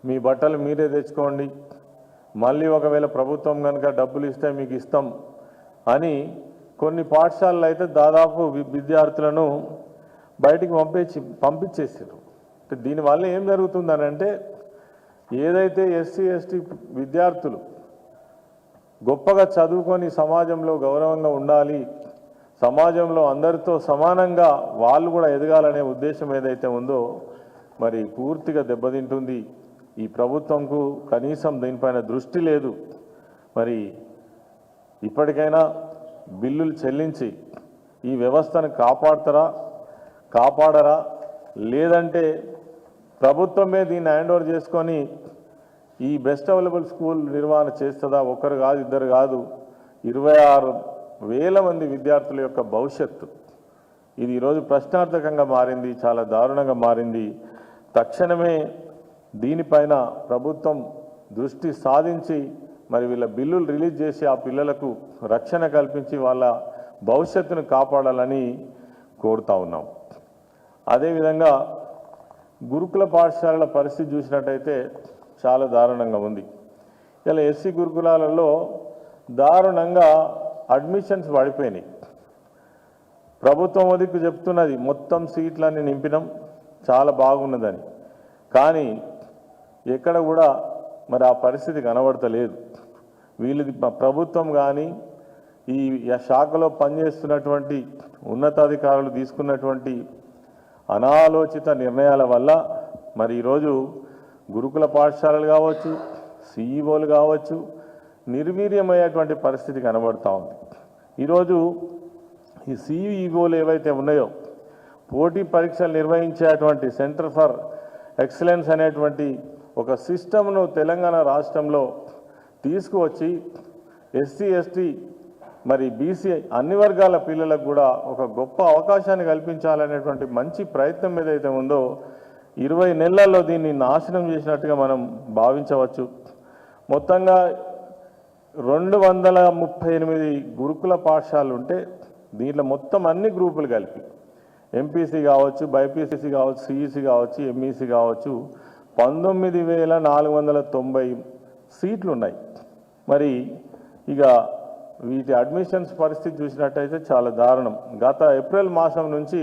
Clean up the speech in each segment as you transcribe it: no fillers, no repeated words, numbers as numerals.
మీ బట్టలు మీరే తెచ్చుకోండి, మళ్ళీ ఒకవేళ ప్రభుత్వం కనుక డబ్బులు ఇస్తే మీకు ఇస్తాం అని కొన్ని పాఠశాలలు అయితే దాదాపు విద్యార్థులను బయటికి పంపించేసారు. దీనివల్ల ఏం జరుగుతుందనంటే ఏదైతే ఎస్సీ ఎస్టీ విద్యార్థులు గొప్పగా చదువుకొని సమాజంలో గౌరవంగా ఉండాలి, సమాజంలో అందరితో సమానంగా వాళ్ళు కూడా ఎదగాలనే ఉద్దేశం ఏదైతే ఉందో మరి పూర్తిగా దెబ్బతింటుంది. ఈ ప్రభుత్వంకు కనీసం దీనిపైన దృష్టి లేదు. మరి ఇప్పటికైనా బిల్లులు చెల్లించి ఈ వ్యవస్థను కాపాడరా లేదంటే ప్రభుత్వమే దీన్ని హ్యాండ్ ఓవర్ చేసుకొని ఈ బెస్ట్ అవైలబుల్ స్కూల్ నిర్వహణ చేస్తుందా? ఒకరు కాదు, ఇద్దరు కాదు, 26,000 మంది విద్యార్థుల యొక్క భవిష్యత్తు ఇది ఈరోజు ప్రశ్నార్థకంగా మారింది, చాలా దారుణంగా మారింది. తక్షణమే దీనిపైన ప్రభుత్వం దృష్టి సాధించి మరి వీళ్ళ బిల్లులు రిలీజ్ చేసి ఆ పిల్లలకు రక్షణ కల్పించి వాళ్ళ భవిష్యత్తును కాపాడాలని కోరుతా ఉన్నాం. అదేవిధంగా గురుకుల పాఠశాలల పరిస్థితి చూసినట్టయితే చాలా దారుణంగా ఉంది. ఇలా ఎస్సీ గురుకులాలలో దారుణంగా అడ్మిషన్స్ పడిపోయినాయి. ప్రభుత్వం వదికు చెప్తున్నది మొత్తం సీట్లన్నీ నింపినాం, చాలా బాగున్నదని, కానీ ఎక్కడ కూడా మరి ఆ పరిస్థితి కనబడతలేదు. వీళ్ళది ప్రభుత్వం కానీ ఈ శాఖలో పనిచేస్తున్నటువంటి ఉన్నతాధికారులు తీసుకున్నటువంటి అనాలోచిత నిర్ణయాల వల్ల మరి ఈరోజు గురుకుల పాఠశాలలు కావచ్చు, సిఈఓలు కావచ్చు, నిర్వీర్యమయ్యేటువంటి పరిస్థితి కనబడుతూ ఉంది. ఈరోజు ఈ సిఈఓలు ఏవైతే ఉన్నాయో పోటీ పరీక్షలు నిర్వహించేటువంటి సెంటర్ ఫర్ ఎక్సలెన్స్ అనేటువంటి ఒక సిస్టమ్ను తెలంగాణ రాష్ట్రంలో తీసుకువచ్చి ఎస్సీ ఎస్టీ మరి బీసీ అన్ని వర్గాల పిల్లలకు కూడా ఒక గొప్ప అవకాశాన్ని కల్పించాలనేటువంటి మంచి ప్రయత్నం ఏదైతే ఉందో 20 నెలల్లో దీన్ని నాశనం చేసినట్టుగా మనం భావించవచ్చు. మొత్తంగా 238 గురుకుల పాఠశాలలు ఉంటే దీంట్లో మొత్తం అన్ని గ్రూపులు కలిపి ఎంపీసీ కావచ్చు, బైపీసీ కావచ్చు, సిఈసీ కావచ్చు, ఎంఈసీ కావచ్చు 19,490 సీట్లు ఉన్నాయి. మరి ఇక వీటి అడ్మిషన్స్ పరిస్థితి చూసినట్టయితే చాలా దారుణం. గత ఏప్రిల్ మాసం నుంచి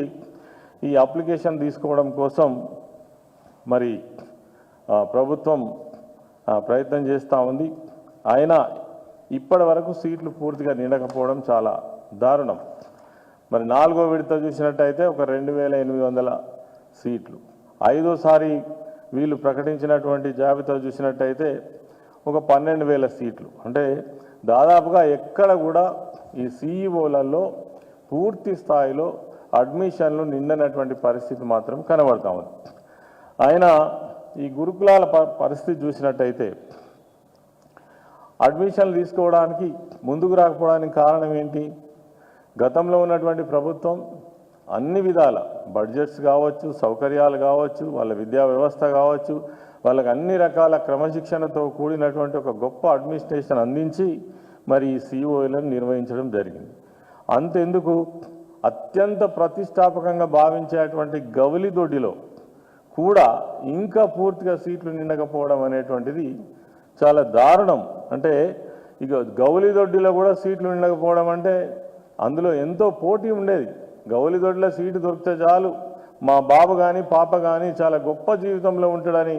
ఈ అప్లికేషన్ తీసుకోవడం కోసం మరి ప్రభుత్వం ప్రయత్నం చేస్తూ ఉంది. అయినా ఇప్పటి వరకు సీట్లు పూర్తిగా నిండకపోవడం చాలా దారుణం. మరి 4వ విడత చూసినట్టయితే ఒక 2,800 సీట్లు, 5వసారి వీళ్ళు ప్రకటించినటువంటి జాబితా చూసినట్టయితే ఒక 12,000 సీట్లు. అంటే దాదాపుగా ఎక్కడ కూడా ఈ సిఈఓలలో పూర్తి స్థాయిలో అడ్మిషన్లు నిండనటువంటి పరిస్థితి మాత్రం కనబడతా ఉంది. అయినా ఈ గురుకులాల పరిస్థితి చూసినట్టయితే అడ్మిషన్లు తీసుకోవడానికి ముందుకు రాకపోవడానికి కారణం ఏంటి? గతంలో ఉన్నటువంటి ప్రభుత్వం అన్ని విధాల బడ్జెట్స్ కావచ్చు, సౌకర్యాలు కావచ్చు, వాళ్ళ విద్యా వ్యవస్థ కావచ్చు, వాళ్ళకి అన్ని రకాల క్రమశిక్షణతో కూడినటువంటి ఒక గొప్ప అడ్మినిస్ట్రేషన్ అందించి మరి ఈ సిఓలను నిర్వహించడం జరిగింది. అంతెందుకు అత్యంత ప్రతిష్టాపకంగా భావించేటువంటి గౌలిదొడ్డిలో కూడా ఇంకా పూర్తిగా సీట్లు నిండకపోవడం అనేటువంటిది చాలా దారుణం. అంటే ఇక గౌలిదొడ్డిలో కూడా సీట్లు నిండకపోవడం అంటే అందులో ఎంతో పోటీ ఉండేది. గౌలిదొడ్డిలో సీటు దొరికితే చాలు మా బాబు కానీ పాప కానీ చాలా గొప్ప జీవితంలో ఉంటాడని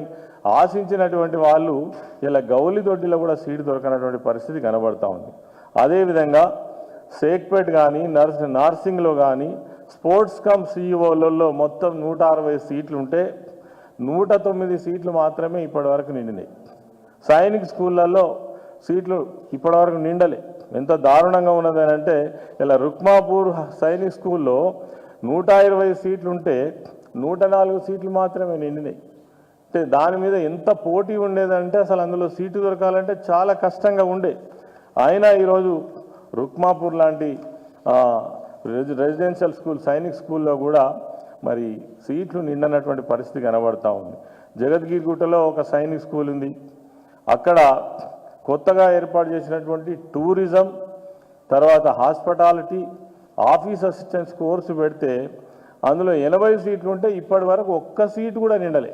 ఆశించినటువంటి వాళ్ళు ఇలా గౌలిదొడ్డిలో కూడా సీటు దొరకనటువంటి పరిస్థితి కనబడతా ఉంది. అదేవిధంగా సేక్పేట్ కానీ నర్సింగ్లో కానీ స్పోర్ట్స్ కమ్ సిఈఓలలో మొత్తం 160 సీట్లు ఉంటే 109 సీట్లు మాత్రమే ఇప్పటివరకు నిండినాయి. సైనిక్ స్కూళ్ళల్లో సీట్లు ఇప్పటివరకు నిండలే. ఎంత దారుణంగా ఉన్నదని అంటే ఇలా రుక్మాపూర్ సైనిక్ స్కూల్లో 120 సీట్లు ఉంటే 104 సీట్లు మాత్రమే నిండినాయి. అంటే దాని మీద ఎంత పోటీ ఉండేదంటే అసలు అందులో సీటు దొరకాలంటే చాలా కష్టంగా ఉండే. అయినా ఈరోజు రుక్మాపూర్ లాంటి రెసిడెన్షియల్ స్కూల్ సైనిక్ స్కూల్లో కూడా మరి సీట్లు నిండనటువంటి పరిస్థితి కనబడతా ఉంది. జగద్గిరిగుట్టలో ఒక సైనిక్ స్కూల్ ఉంది. అక్కడ కొత్తగా ఏర్పాటు చేసినటువంటి టూరిజం తర్వాత హాస్పిటాలిటీ ఆఫీస్ అసిస్టెన్స్ కోర్సు పెడితే అందులో 80 సీట్లు ఉంటే ఇప్పటి వరకు ఒక్క సీటు కూడా నిండలే.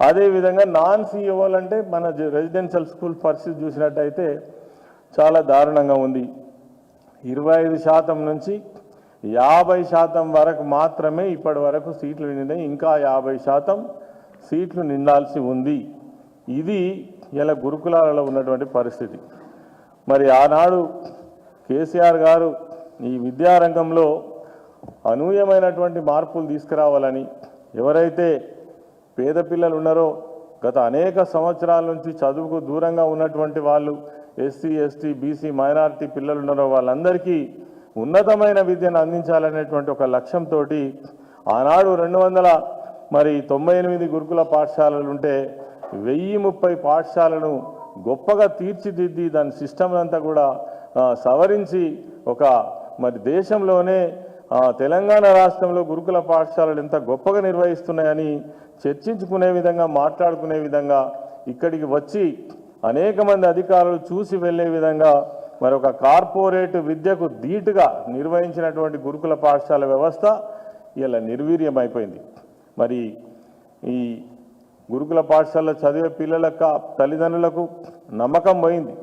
అదేవిధంగా నాన్ సిఇఓలు అంటే మన రెసిడెన్షియల్ స్కూల్ పరిస్థితి చూసినట్టయితే చాలా దారుణంగా ఉంది. 25% నుంచి 50% వరకు మాత్రమే ఇప్పటి వరకు సీట్లు నిండినాయి. ఇంకా 50% సీట్లు నిండాల్సి ఉంది. ఇది ఇలా గురుకులాలలో ఉన్నటువంటి పరిస్థితి. మరి ఆనాడు కేసీఆర్ గారు ఈ విద్యారంగంలో అనూహ్యమైనటువంటి మార్పులు తీసుకురావాలని, ఎవరైతే పేద పిల్లలు ఉన్నారో గత అనేక సంవత్సరాల నుంచి చదువుకు దూరంగా ఉన్నటువంటి వాళ్ళు, ఎస్సీ ఎస్టీ బీసీ మైనారిటీ పిల్లలు ఉన్నారో వాళ్ళందరికీ ఉన్నతమైన విద్యను అందించాలనేటువంటి ఒక లక్ష్యంతో ఆనాడు 298 గురుకుల పాఠశాలలు ఉంటే 1030 పాఠశాలను గొప్పగా తీర్చిదిద్ది దాని సిస్టమ్ అంతా కూడా సవరించి ఒక మరి దేశంలోనే తెలంగాణ రాష్ట్రంలో గురుకుల పాఠశాలలు ఎంత గొప్పగా నిర్వహిస్తున్నాయని చర్చించుకునే విధంగా, మాట్లాడుకునే విధంగా ఇక్కడికి వచ్చి అనేక మంది అధికారులు చూసి వెళ్ళే విధంగా మరి ఒక కార్పొరేట్ విద్యకు ధీటుగా నిర్వహించినటువంటి గురుకుల పాఠశాల వ్యవస్థ ఇలా నిర్వీర్యమైపోయింది. మరి ఈ గురుకుల పాఠశాలలో చదివే పిల్లలకు తల్లిదండ్రులకు నమ్మకం పోయింది.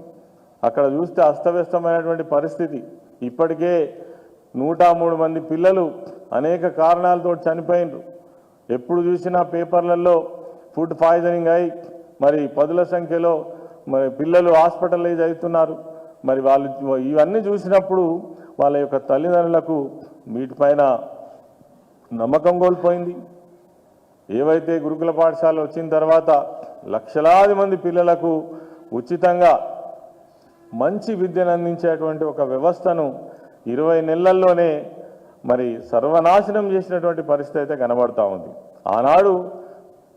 అక్కడ చూస్తే అస్తవ్యస్తమైనటువంటి పరిస్థితి. ఇప్పటికే 103 మంది పిల్లలు అనేక కారణాలతో చనిపోయినారు. ఎప్పుడు చూసినా పేపర్లలో ఫుడ్ పాయిజనింగ్ అయి మరి 10ల సంఖ్యలో మరి పిల్లలు హాస్పిటలైజ్ అవుతున్నారు. మరి వాళ్ళు ఇవన్నీ చూసినప్పుడు వాళ్ళ యొక్క తల్లిదండ్రులకు వీటిపైన నమ్మకం కోల్పోయింది. ఏవైతే గురుకుల పాఠశాల వచ్చిన తర్వాత లక్షలాది మంది పిల్లలకు ఉచితంగా మంచి విద్యను అందించేటువంటి ఒక వ్యవస్థను 20 నెలల్లోనే మరి సర్వనాశనం చేసినటువంటి పరిస్థితి అయితే కనబడతా ఉంది. ఆనాడు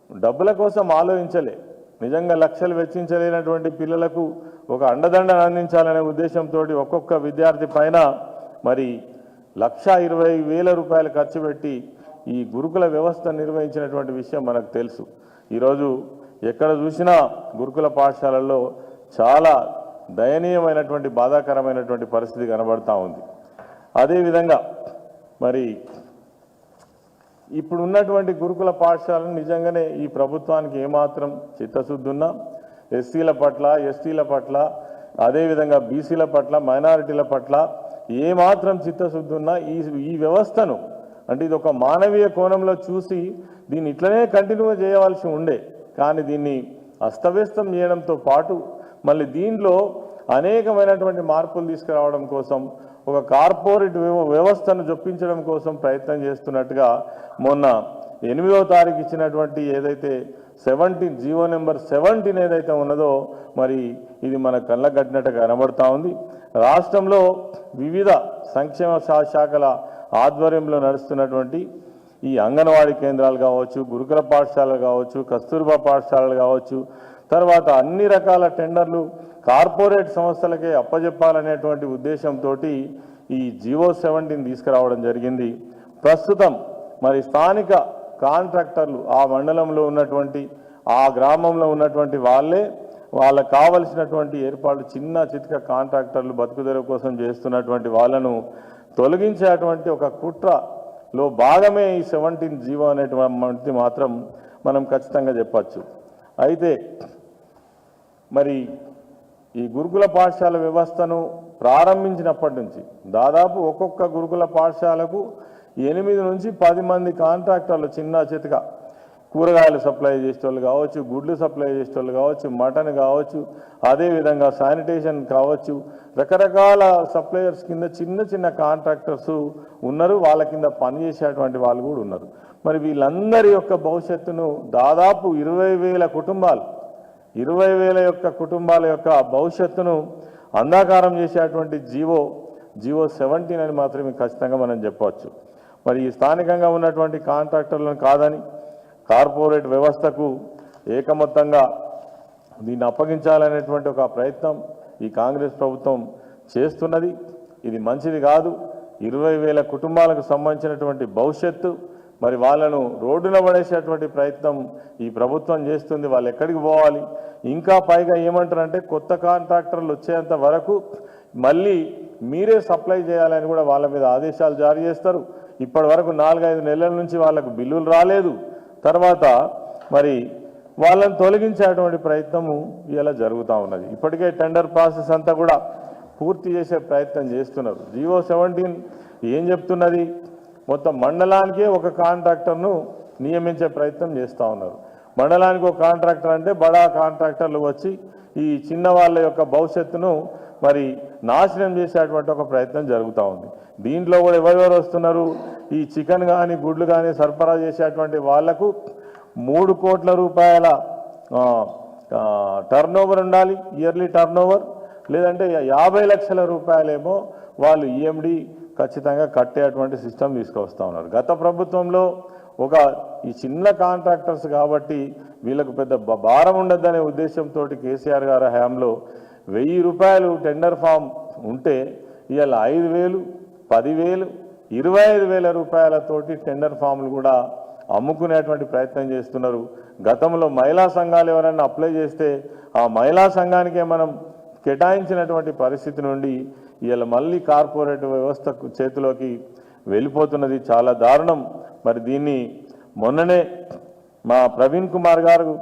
డబ్బుల కోసం ఆలోచించలే, నిజంగా లక్షలు వెచ్చించలేనటువంటి పిల్లలకు ఒక అండదండను అందించాలనే ఉద్దేశంతో ఒక్కొక్క విద్యార్థి పైన మరి 1,20,000 రూపాయలు ఖర్చు పెట్టి ఈ గురుకుల వ్యవస్థ నిర్వహించినటువంటి విషయం మనకు తెలుసు. ఈరోజు ఎక్కడ చూసినా గురుకుల పాఠశాలల్లో చాలా దయనీయమైనటువంటి బాధాకరమైనటువంటి పరిస్థితి కనబడతా ఉంది. అదేవిధంగా మరి ఇప్పుడు ఉన్నటువంటి గురుకుల పాఠశాలను నిజంగానే ఈ ప్రభుత్వానికి ఏమాత్రం చిత్తశుద్ధి ఉన్నా ఎస్సీల పట్ల, ఎస్టీల పట్ల, అదేవిధంగా బీసీల పట్ల, మైనారిటీల పట్ల ఏమాత్రం చిత్తశుద్ధి ఉన్నా ఈ వ్యవస్థను అంటే ఇది ఒక మానవీయ కోణంలో చూసి దీన్ని ఇట్లనే కంటిన్యూ చేయవలసి ఉండే, కానీ దీన్ని అస్తవ్యస్తం చేయడంతో పాటు మళ్ళీ దీనిలో అనేకమైనటువంటి మార్పులు తీసుకురావడం కోసం ఒక కార్పొరేట్ వ్యవస్థను జొప్పించడం కోసం ప్రయత్నం చేస్తున్నట్టుగా మొన్న 8వ తారీఖు ఇచ్చినటువంటి ఏదైతే 17 జీవో నెంబర్ 17 ఏదైతే ఉన్నదో మరి ఇది మన కళ్ళకు కట్టినట్టుగా కనబడతా ఉంది. రాష్ట్రంలో వివిధ సంక్షేమ శాఖల ఆధ్వర్యంలో నడుస్తున్నటువంటి ఈ అంగన్వాడీ కేంద్రాలు కావచ్చు, గురుకుల పాఠశాలలు కావచ్చు, కస్తూర్బా పాఠశాలలు కావచ్చు, తర్వాత అన్ని రకాల టెండర్లు కార్పొరేట్ సంస్థలకే అప్పజెప్పాలనేటువంటి ఉద్దేశంతో ఈ జీవో 17 తీసుకురావడం జరిగింది. ప్రస్తుతం మరి స్థానిక కాంట్రాక్టర్లు ఆ మండలంలో ఉన్నటువంటి ఆ గ్రామంలో ఉన్నటువంటి వాళ్ళకు కావలసినటువంటి ఏర్పాట్లు చిన్న చితక కాంట్రాక్టర్లు బతుకుదెరువు కోసం చేస్తున్నటువంటి వాళ్ళను తొలగించేటువంటి ఒక కుట్రలో భాగమే ఈ 17 జీవో అనేటువంటి మాత్రం మనం ఖచ్చితంగా చెప్పచ్చు. అయితే మరి ఈ గురుకుల పాఠశాల వ్యవస్థను ప్రారంభించినప్పటి నుంచి దాదాపు ఒక్కొక్క గురుకుల పాఠశాలకు 8 నుంచి 10 మంది కాంట్రాక్టర్లు చిన్న చితక కూరగాయలు సప్లై చేసేవాళ్ళు కావచ్చు, గుడ్లు సప్లై చేసేవాళ్ళు కావచ్చు, మటన్ కావచ్చు, అదేవిధంగా శానిటేషన్ కావచ్చు, రకరకాల సప్లయర్స్ కింద చిన్న చిన్న కాంట్రాక్టర్స్ ఉన్నారు. వాళ్ళ కింద పనిచేసేటువంటి వాళ్ళు కూడా ఉన్నారు. మరి వీళ్ళందరి యొక్క భవిష్యత్తును దాదాపు 20,000 కుటుంబాలు 20,000 కుటుంబాల యొక్క భవిష్యత్తును అంధకారం చేసేటువంటి జీవో 17 అని మాత్రమే ఖచ్చితంగా మనం చెప్పవచ్చు. మరి ఈ స్థానికంగా ఉన్నటువంటి కాంట్రాక్టర్లను కాదని కార్పొరేట్ వ్యవస్థకు ఏకమొత్తంగా దీన్ని అప్పగించాలనేటువంటి ఒక ప్రయత్నం ఈ కాంగ్రెస్ ప్రభుత్వం చేస్తున్నది. ఇది మంచిది కాదు. 20,000 కుటుంబాలకు సంబంధించినటువంటి భవిష్యత్తు మరి వాళ్ళను రోడ్డున పడేసేటువంటి ప్రయత్నం ఈ ప్రభుత్వం చేస్తుంది. వాళ్ళు ఎక్కడికి పోవాలి? ఇంకా పైగా ఏమంటారంటే కొత్త కాంట్రాక్టర్లు వచ్చేంత వరకు మళ్ళీ మీరే సప్లై చేయాలని కూడా వాళ్ళ మీద ఆదేశాలు జారీ చేస్తారు. ఇప్పటి వరకు 4-5 నెలల నుంచి వాళ్ళకు బిల్లులు రాలేదు. తర్వాత మరి వాళ్ళని తొలగించేటువంటి ప్రయత్నము ఇలా జరుగుతూ ఉన్నది. ఇప్పటికే టెండర్ ప్రాసెస్ అంతా కూడా పూర్తి చేసే ప్రయత్నం చేస్తున్నారు. జీవో 17 ఏం చెప్తున్నది, మొత్తం మండలానికే ఒక కాంట్రాక్టర్ను నియమించే ప్రయత్నం చేస్తూ ఉన్నారు. మండలానికి ఒక కాంట్రాక్టర్ అంటే బడా కాంట్రాక్టర్లు వచ్చి ఈ చిన్న వాళ్ళ యొక్క భవిష్యత్తును మరి నాశనం చేసేటువంటి ఒక ప్రయత్నం జరుగుతూ ఉంది. దీంట్లో కూడా ఎవరెవరు వస్తున్నారు, ఈ చికెన్ కానీ గుడ్లు కానీ సరఫరా చేసేటువంటి వాళ్లకు 3 కోట్ల రూపాయల టర్నోవర్ ఉండాలి, ఇయర్లీ టర్నోవర్, లేదంటే 50 లక్షల రూపాయలేమో వాళ్ళు ఈఎండి ఖచ్చితంగా కట్టేటువంటి సిస్టమ్ తీసుకొస్తా ఉన్నారు. గత ప్రభుత్వంలో ఈ చిన్న కాంట్రాక్టర్స్ కాబట్టి వీళ్ళకు పెద్ద భారం ఉండద్దనే ఉద్దేశంతో కేసీఆర్ గారి హయాంలో 1000 రూపాయలు టెండర్ ఫామ్ ఉంటే ఇవాళ 5,000, 10,000, 25,000 రూపాయలతోటి టెండర్ ఫామ్లు కూడా అమ్ముకునేటువంటి ప్రయత్నం చేస్తున్నారు. గతంలో మహిళా సంఘాలు ఎవరైనా అప్లై చేస్తే ఆ మహిళా సంఘానికే మనం కేటాయించినటువంటి పరిస్థితి నుండి ఇవాళ మళ్ళీ కార్పొరేట్ వ్యవస్థ చేతిలోకి వెళ్ళిపోతున్నది. చాలా దారుణం. మరి దీన్ని మొన్ననే మా ప్రవీణ్ కుమార్ గారు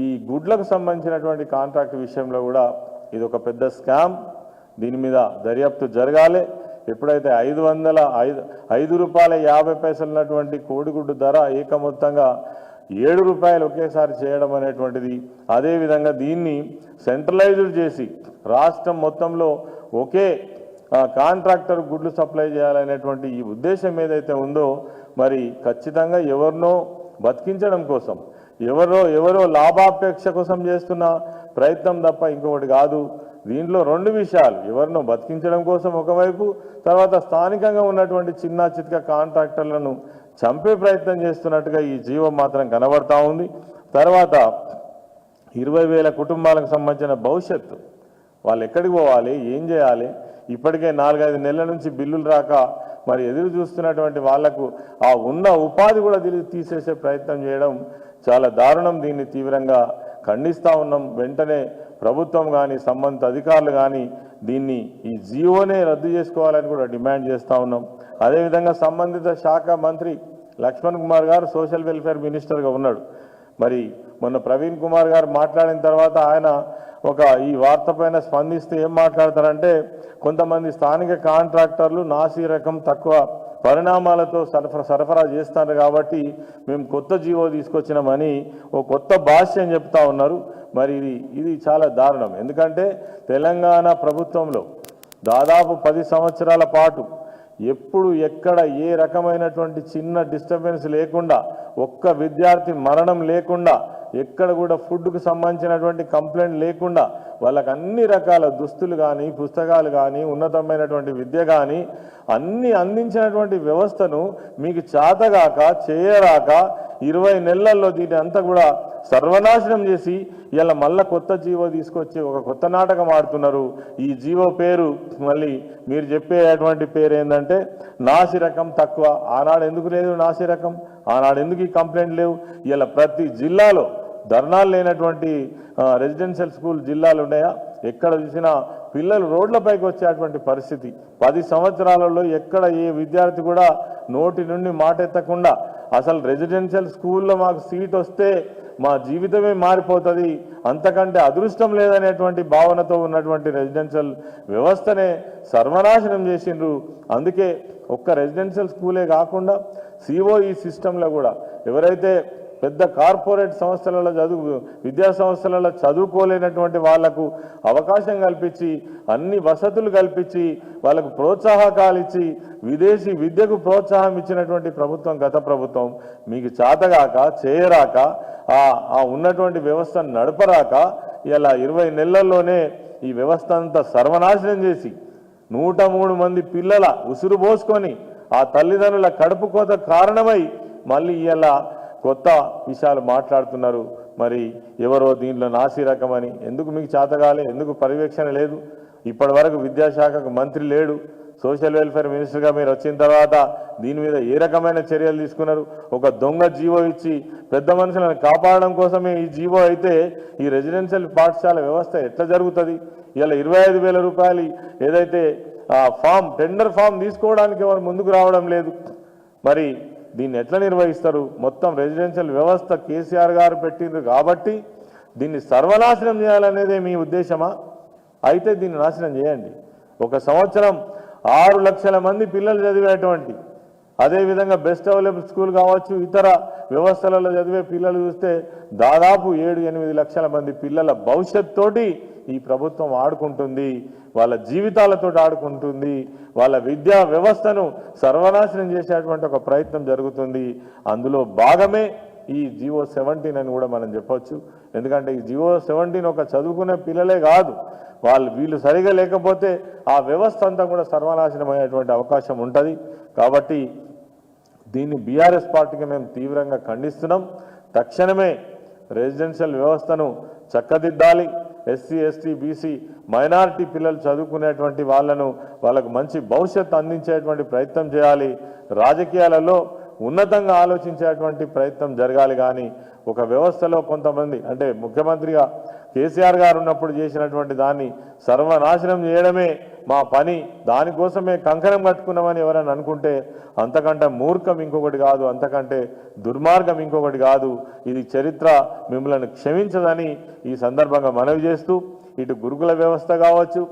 ఈ గుడ్లకు సంబంధించినటువంటి కాంట్రాక్ట్ విషయంలో కూడా ఇది ఒక పెద్ద స్కామ్, దీని మీద దర్యాప్తు జరగాలి. ఎప్పుడైతే 5 రూపాయల 50 పైసలు ఉన్నటువంటి కోడిగుడ్డు ధర ఏకమొత్తంగా 7 రూపాయలు ఒకేసారి చేయడం అనేటువంటిది, అదేవిధంగా దీన్ని సెంట్రలైజ్డ్ చేసి రాష్ట్రం మొత్తంలో ఒకే కాంట్రాక్టర్ గుడ్లు సప్లై చేయాలనేటువంటి ఈ ఉద్దేశం ఏదైతే ఉందో మరి ఖచ్చితంగా ఎవరినో బతికించడం కోసం ఎవరో లాభాపేక్ష కోసం చేస్తున్న ప్రయత్నం తప్ప ఇంకొకటి కాదు. దీంట్లో 2 విషయాలు, ఎవరినో బతికించడం కోసం ఒకవైపు, తర్వాత స్థానికంగా ఉన్నటువంటి చిన్న చితక కాంట్రాక్టర్లను చంపే ప్రయత్నం చేస్తున్నట్టుగా ఈ జీవం మాత్రం కనబడతా ఉంది. తర్వాత 20,000 కుటుంబాలకు సంబంధించిన భవిష్యత్తు, వాళ్ళు ఎక్కడికి పోవాలి, ఏం చేయాలి, ఇప్పటికే 4-5 నెలల నుంచి బిల్లులు రాక మరి ఎదురు చూస్తున్నటువంటి వాళ్లకు ఆ ఉన్న ఉపాధి కూడా తీసేసే ప్రయత్నం చేయడం చాలా దారుణం. దీన్ని తీవ్రంగా ఖండిస్తూ ఉన్నాం. వెంటనే ప్రభుత్వం కానీ సంబంధిత అధికారులు కానీ దీన్ని ఈ జీవోనే రద్దు చేసుకోవాలని కూడా డిమాండ్ చేస్తూ ఉన్నాం. అదేవిధంగా సంబంధిత శాఖ మంత్రి లక్ష్మణ్ కుమార్ గారు సోషల్ వెల్ఫేర్ మినిస్టర్గా ఉన్నాడు. మరి మొన్న ప్రవీణ్ కుమార్ గారు మాట్లాడిన తర్వాత ఆయన ఈ వార్త పైన స్పందిస్తూ ఏం మాట్లాడతారంటే, కొంతమంది స్థానిక కాంట్రాక్టర్లు నాసి రకం తక్కువ పరిణామాలతో సరఫరా చేస్తారు కాబట్టి మేము కొత్త జీవో తీసుకొచ్చినామని కొత్త భాష్యం చెప్తా ఉన్నారు. మరి ఇది చాలా దారుణం. ఎందుకంటే తెలంగాణ ప్రభుత్వంలో దాదాపు 10 సంవత్సరాల పాటు ఎప్పుడు ఎక్కడ ఏ రకమైనటువంటి చిన్న డిస్టర్బెన్స్ లేకుండా, ఒక్క విద్యార్థి మరణం లేకుండా, ఎక్కడ కూడా ఫుడ్కు సంబంధించినటువంటి కంప్లైంట్ లేకుండా వాళ్ళకి అన్ని రకాల దుస్తులు కానీ, పుస్తకాలు కానీ, ఉన్నతమైనటువంటి విద్య కానీ అన్నీ అందించినటువంటి వ్యవస్థను మీకు చేతగాక చేయరాక 20 నెలల్లో దీన్ని అంతా కూడా సర్వనాశనం చేసి ఇలా మళ్ళా కొత్త జీవో తీసుకొచ్చి ఒక కొత్త నాటకం ఆడుతున్నారు. ఈ జీవో పేరు మళ్ళీ మీరు చెప్పేటువంటి పేరు ఏంటంటే నాసి రకం తక్కువ. ఆనాడు ఎందుకు లేదు నాసి రకం? ఆనాడు ఎందుకు ఈ కంప్లైంట్ లేవు? ఇలా ప్రతి జిల్లాలో ధర్నాలు లేనటువంటి రెసిడెన్షియల్ స్కూల్ జిల్లాలు ఉన్నాయా? ఎక్కడ చూసినా పిల్లలు రోడ్లపైకి వచ్చేటువంటి పరిస్థితి. 10 సంవత్సరాలలో ఎక్కడ ఏ విద్యార్థి కూడా నోటి నుండి మాట ఎత్తకుండా అసలు రెసిడెన్షియల్ స్కూల్లో మాకు సీట్ వస్తే మా జీవితమే మారిపోతుంది, అంతకంటే అదృష్టం లేదనేటువంటి భావనతో ఉన్నటువంటి రెసిడెన్షియల్ వ్యవస్థనే సర్వనాశనం చేసిండ్రు. అందుకే ఒక్క రెసిడెన్షియల్ స్కూలే కాకుండా సిఓఈ సిస్టంలో కూడా ఎవరైతే పెద్ద కార్పొరేట్ సంస్థలలో విద్యా సంస్థలలో చదువుకోలేనటువంటి వాళ్లకు అవకాశం కల్పించి, అన్ని వసతులు కల్పించి, వాళ్ళకు ప్రోత్సాహకాలు ఇచ్చి విదేశీ విద్యకు ప్రోత్సాహం ఇచ్చినటువంటి ప్రభుత్వం గత ప్రభుత్వం. మీకు చేతగాక చేయరాక ఆ ఉన్నటువంటి వ్యవస్థను నడపరాక ఇలా 20 నెలల్లోనే ఈ వ్యవస్థ అంతా సర్వనాశనం చేసి 103 మంది పిల్లల ఉసురు పోసుకొని ఆ తల్లిదండ్రుల కడుపు కోత కారణమై మళ్ళీ ఇలా కొత్త విషయాలు మాట్లాడుతున్నారు. మరి ఎవరో దీంట్లో నాసి రకమని. ఎందుకు మీకు చేతగాలే? ఎందుకు పర్యవేక్షణ లేదు? ఇప్పటి వరకు విద్యాశాఖకు మంత్రి లేడు. సోషల్ వెల్ఫేర్ మినిస్టర్గా మీరు వచ్చిన తర్వాత దీని మీద ఏ రకమైన చర్యలు తీసుకున్నారు? ఒక దొంగ జీవో ఇచ్చి పెద్ద మనుషులను కాపాడడం కోసమే ఈ జీవో అయితే ఈ రెసిడెన్షియల్ పాఠశాల వ్యవస్థ ఎట్లా జరుగుతుంది? ఇలా 25,000 రూపాయలు ఏదైతే టెండర్ ఫామ్ తీసుకోవడానికి ఎవరు ముందుకు రావడం లేదు. మరి దీన్ని ఎట్లా నిర్వహిస్తారు? మొత్తం రెసిడెన్షియల్ వ్యవస్థ కేసీఆర్ గారు పెట్టిండ్రు కాబట్టి దీన్ని సర్వనాశనం చేయాలనేదే మీ ఉద్దేశమా? అయితే దీన్ని నాశనం చేయండి. ఒక సంవత్సరం 6 లక్షల మంది పిల్లలు చదివేటువంటి, అదేవిధంగా బెస్ట్ అవైలబుల్ స్కూల్ కావచ్చు, ఇతర వ్యవస్థలలో చదివే పిల్లలు చూస్తే దాదాపు 7-8 లక్షల మంది పిల్లల భవిష్యత్తోటి ఈ ప్రభుత్వం ఆడుకుంటుంది, వాళ్ళ జీవితాలతో ఆడుకుంటుంది, వాళ్ళ విద్యా వ్యవస్థను సర్వనాశనం చేసేటువంటి ఒక ప్రయత్నం జరుగుతుంది. అందులో భాగమే ఈ జివో 17 అని కూడా మనం చెప్పొచ్చు. ఎందుకంటే ఈ జివో 17 ఒక చదువుకునే పిల్లలే కాదు, వీళ్ళు సరిగా లేకపోతే ఆ వ్యవస్థ అంతా కూడా సర్వనాశనం అయ్యేటువంటి అవకాశం ఉంటుంది. కాబట్టి దీన్ని బీఆర్ఎస్ పార్టీకి మేము తీవ్రంగా ఖండిస్తున్నాం. తక్షణమే రెసిడెన్షియల్ వ్యవస్థను చక్కదిద్దాలి. ఎస్సీ, ఎస్టీ, బీసీ, మైనారిటీ పిల్లలు చదువుకునేటువంటి వాళ్ళకు మంచి భవిష్యత్తు అందించేటువంటి ప్రయత్నం చేయాలి. రాజకీయాలలో ఉన్నతంగా ఆలోచించేటువంటి ప్రయత్నం జరగాలి. కానీ ఒక వ్యవస్థలో కొంతమంది, అంటే ముఖ్యమంత్రిగా కేసీఆర్ గారు ఉన్నప్పుడు చేసినటువంటి దాన్ని సర్వనాశనం చేయడమే మా పని, దానికోసమే కంకణం కట్టుకున్నామని ఎవరైనా అనుకుంటే అంతకంటే మూర్ఖం ఇంకొకటి కాదు, అంతకంటే దుర్మార్గం ఇంకొకటి కాదు. ఇది చరిత్ర మిమ్మల్ని క్షమించదని ఈ సందర్భంగా మనవి చేస్తూ, ఇటు గురుకుల వ్యవస్థ కావచ్చు,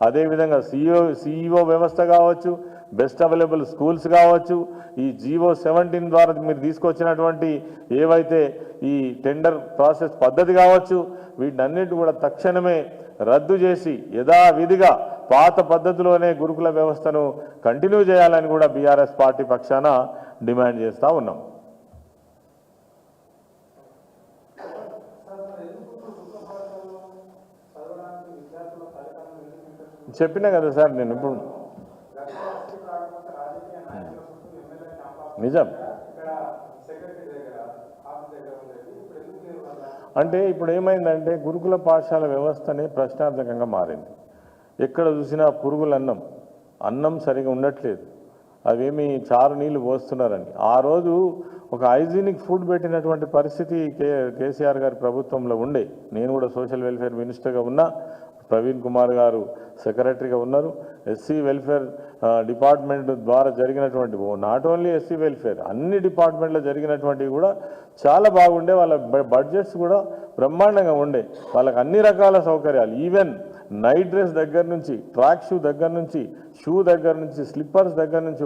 అదేవిధంగా సిఇఓ వ్యవస్థ కావచ్చు, బెస్ట్ అవైలబుల్ స్కూల్స్ కావచ్చు, ఈ జివో 17 ద్వారా మీరు తీసుకొచ్చినటువంటి ఏవైతే ఈ టెండర్ ప్రాసెస్ పద్ధతి కావచ్చు, వీటన్నిటి కూడా తక్షణమే రద్దు చేసి యథావిధిగా పాత పద్ధతిలోనే గురుకుల వ్యవస్థను కంటిన్యూ చేయాలని కూడా బీఆర్ఎస్ పార్టీ పక్షాన డిమాండ్ చేస్తూ ఉన్నాం. చెప్పినా కదా సార్ నేను ఇప్పుడు, నిజం అంటే ఇప్పుడు ఏమైందంటే గురుకుల పాఠశాల వ్యవస్థనే ప్రశ్నార్థకంగా మారింది. ఎక్కడ చూసినా పురుగులన్నం, అన్నం సరిగా ఉండట్లేదు, అవేమి చారు నీళ్ళు పోస్తున్నారని. ఆ రోజు ఒక హైజీనిక్ ఫుడ్ పెట్టినటువంటి పరిస్థితి కేసీఆర్ గారి ప్రభుత్వంలో ఉండే. నేను కూడా సోషల్ వెల్ఫేర్ మినిస్టర్గా ఉన్నా, ప్రవీణ్ కుమార్ గారు సెక్రటరీగా ఉన్నారు. ఎస్సీ వెల్ఫేర్ డిపార్ట్మెంట్ ద్వారా జరిగినటువంటి, నాట్ ఓన్లీ ఎస్సీ వెల్ఫేర్, అన్ని డిపార్ట్మెంట్లో జరిగినటువంటివి కూడా చాలా బాగుండే. వాళ్ళ బడ్జెట్స్ కూడా బ్రహ్మాండంగా ఉండే. వాళ్ళకి అన్ని రకాల సౌకర్యాలు, ఈవెన్ నైట్ డ్రెస్ దగ్గర నుంచి, ట్రాక్ షూ దగ్గర నుంచి, షూ దగ్గర నుంచి, స్లిప్పర్స్ దగ్గర నుంచి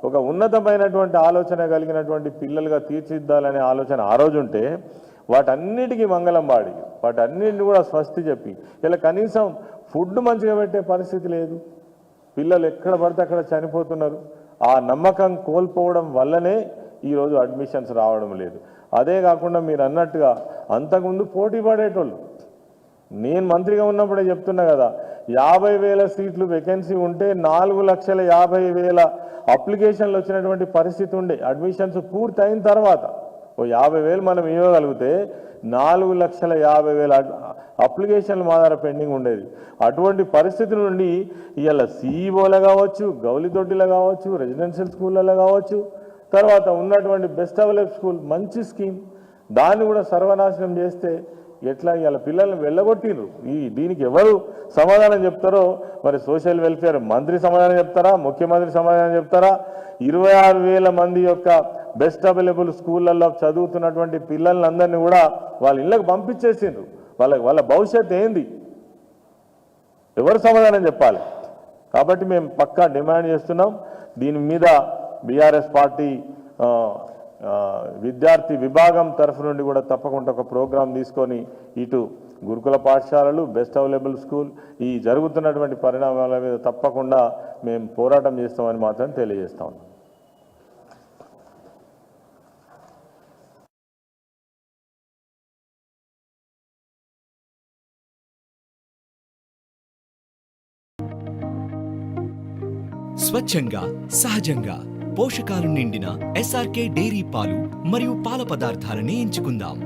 ఒక ఉన్నతమైనటువంటి ఆలోచన కలిగినటువంటి పిల్లలుగా తీర్చిదిద్దాలనే ఆలోచన ఆ రోజు ఉంటే, వాటన్నిటికీ మంగళం పాడి, వాటన్నిటిని కూడా స్వస్తి చెప్పి, ఇలా కనీసం ఫుడ్ మంచిగా పెట్టే పరిస్థితి లేదు. పిల్లలు ఎక్కడ పడితే అక్కడ చనిపోతున్నారు. ఆ నమ్మకం కోల్పోవడం వల్లనే ఈరోజు అడ్మిషన్స్ రావడం లేదు. అదే కాకుండా మీరు అన్నట్టుగా అంతకుముందు పోటీ పడేటోళ్ళు, నేను మంత్రిగా ఉన్నప్పుడే చెప్తున్నా కదా, 50,000 సీట్లు వేకెన్సీ ఉంటే 4,50,000 అప్లికేషన్లు వచ్చినటువంటి పరిస్థితి ఉండే. అడ్మిషన్స్ పూర్తి అయిన తర్వాత 50,000 మనం ఇవ్వగలిగితే 4,50,000 అప్లికేషన్లు మా దగ్గర పెండింగ్ ఉండేది. అటువంటి పరిస్థితి నుండి ఇవాళ సిఈఓలో కావచ్చు, గౌలిదొడ్డిలో కావచ్చు, రెసిడెన్షియల్ స్కూళ్ళలో కావచ్చు, తర్వాత ఉన్నటువంటి బెస్ట్ అవైలబుల్ స్కూల్ మంచి స్కీమ్, దాన్ని కూడా సర్వనాశనం చేస్తే ఎట్లా? ఇవాళ పిల్లల్ని వెళ్ళగొట్టిండ్రు. దీనికి ఎవరు సమాధానం చెప్తారో మరి సోషల్ వెల్ఫేర్ మంత్రి సమాధానం చెప్తారా, ముఖ్యమంత్రి సమాధానం చెప్తారా? 26,000 మంది యొక్క బెస్ట్ అవైలబుల్ స్కూళ్ళల్లో చదువుతున్నటువంటి పిల్లలందరినీ కూడా వాళ్ళ ఇళ్ళకి పంపించేసిండ్రు. వాళ్ళ భవిష్యత్తు ఏంది? ఎవరు సమాధానం చెప్పాలి? కాబట్టి మేము పక్కా డిమాండ్ చేస్తున్నాం. దీని మీద బీఆర్ఎస్ పార్టీ విద్యార్థి విభాగం తరఫు నుండి కూడా తప్పకుండా ఒక ప్రోగ్రాం తీసుకొని ఇటు గురుకుల పాఠశాలలు, బెస్ట్ అవైలబుల్ స్కూల్, ఈ జరుగుతున్నటువంటి పరిణామాల మీద తప్పకుండా మేము పోరాటం చేస్తామని మాత్రం తెలియజేస్తా ఉన్నాం. స్వచ్ఛంగా, సహజంగా పోషకాలు నిండిన ఎస్ఆర్కే డైరీ పాలు మరియు పాల పదార్థాలని ఎంచుకుందాం.